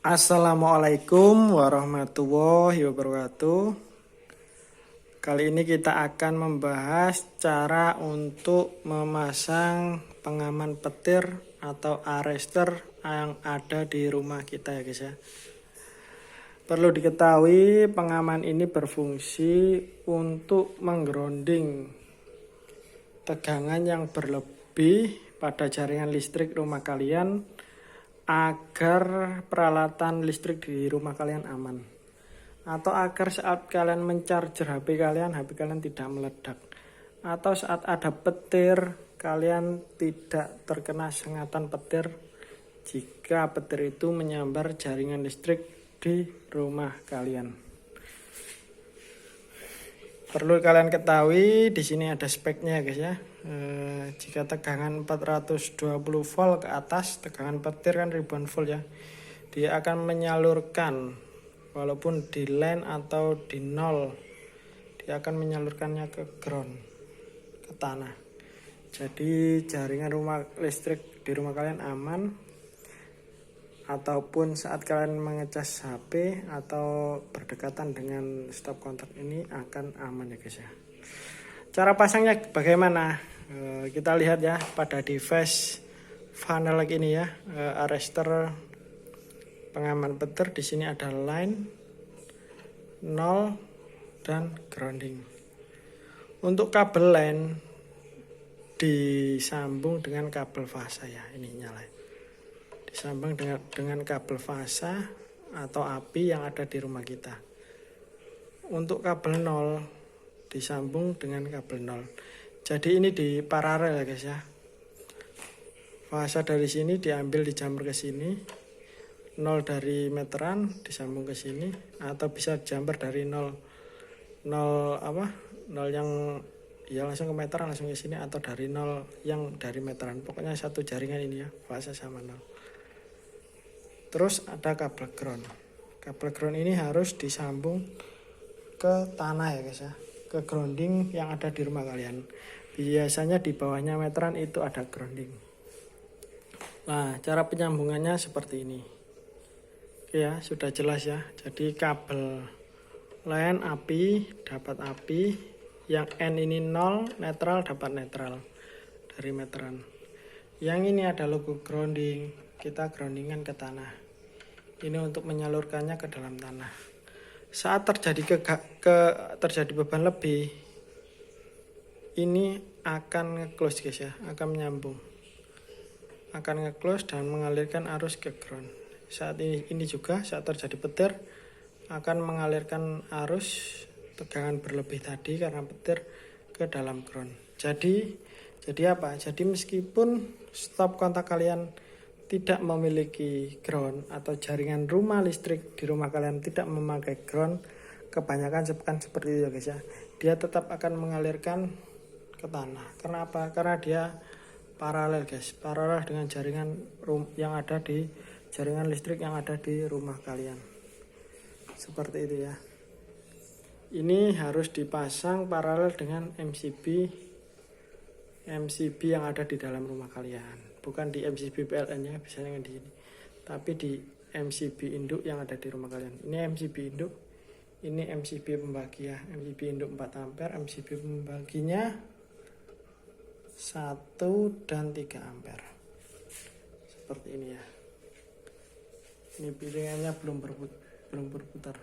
Assalamualaikum warahmatullahi wabarakatuh. Kali ini kita akan membahas cara untuk memasang pengaman petir atau arrester yang ada di rumah kita ya guys ya. Perlu diketahui pengaman ini berfungsi untuk menggrounding tegangan yang berlebih pada jaringan listrik rumah kalian agar peralatan listrik di rumah kalian aman, atau agar saat kalian mencharger HP kalian tidak meledak, atau saat ada petir kalian tidak terkena sengatan petir jika petir itu menyambar jaringan listrik di rumah kalian. Perlu kalian ketahui di sini ada speknya guys ya. Jika tegangan 420 volt ke atas, tegangan petir kan ribuan volt ya, dia akan menyalurkan walaupun di line atau di nol, dia akan menyalurkannya ke ground, ke tanah. Jadi jaringan rumah listrik di rumah kalian aman, ataupun saat kalian mengecas HP atau berdekatan dengan stop kontak ini akan aman ya guys ya. Cara pasangnya bagaimana? Kita lihat ya pada device funnel ini ya, arrester pengaman petir. Di sini ada line, nol, dan grounding. Untuk kabel line disambung dengan kabel fasa ya, ini nyala. Disambung dengan kabel fasa atau api yang ada di rumah kita. Untuk kabel nol disambung dengan kabel nol. Jadi ini di paralel ya guys ya. Fasa dari sini diambil dijamper ke sini. Nol dari meteran disambung ke sini, atau bisa jamper dari nol yang ya langsung ke meteran langsung ke sini, atau dari nol yang dari meteran. Pokoknya satu jaringan ini ya, fasa sama nol. Terus ada kabel ground. Kabel ground ini harus disambung ke tanah ya guys ya, ke grounding yang ada di rumah kalian. Biasanya di bawahnya meteran itu ada grounding. Nah, cara penyambungannya seperti ini. Oke ya, sudah jelas ya. Jadi kabel line api dapat api, yang N ini nol, netral dapat netral dari meteran. Yang ini ada logo grounding, kita groundingan ke tanah. Ini untuk menyalurkannya ke dalam tanah. Saat terjadi terjadi beban lebih, ini akan nge-close guys ya, akan menyambung, akan nge-close dan mengalirkan arus ke ground. Saat ini juga saat terjadi petir akan mengalirkan arus tegangan berlebih tadi karena petir ke dalam ground. Jadi apa? Jadi meskipun stop kontak kalian tidak memiliki ground, atau jaringan rumah listrik di rumah kalian tidak memakai ground, kebanyakan seperti itu ya guys ya, dia tetap akan mengalirkan ke tanah. Karena apa? Karena dia paralel guys, paralel dengan jaringan yang ada di jaringan listrik yang ada di rumah kalian. Seperti itu ya. Ini harus dipasang paralel dengan MCB yang ada di dalam rumah kalian. Bukan di MCB PLN ya, biasanya di sini. Tapi di MCB induk yang ada di rumah kalian. Ini MCB induk, ini MCB pembagi ya. MCB induk 4 ampere, MCB pembaginya 1 dan 3 ampere. Seperti ini ya. Ini piringannya belum berputar.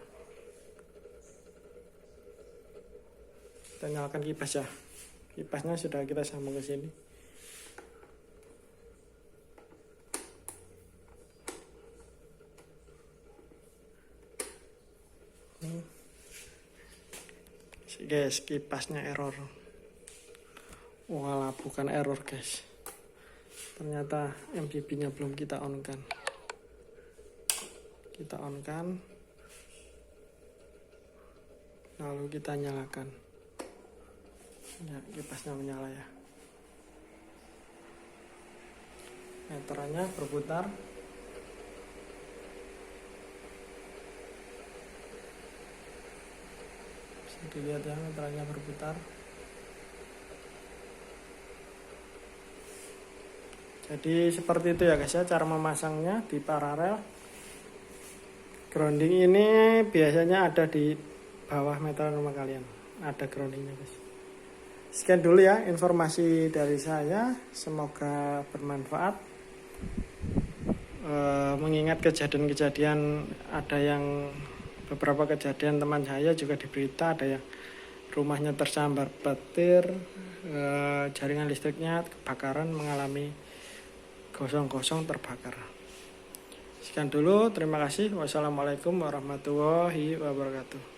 Kita nyalakan kipas ya. Kipasnya sudah kita sambung ke sini. Guys, kipasnya error. Walah, bukan error guys. Ternyata MCB-nya belum kita on kan. Kita on kan. Lalu kita nyalakan. Ya, kipasnya menyala ya. Meterannya berputar. Bisa dilihat ya, meterannya berputar. Jadi seperti itu ya guys ya, cara memasangnya di paralel. Grounding ini biasanya ada di bawah meteran rumah kalian. Ada groundingnya guys. Sekian dulu ya informasi dari saya. Semoga bermanfaat. Mengingat kejadian-kejadian, ada yang beberapa kejadian teman saya juga di berita, ada yang rumahnya tersambar petir, jaringan listriknya kebakaran, mengalami gosong-gosong terbakar. Sekian dulu, terima kasih. Wassalamualaikum warahmatullahi wabarakatuh.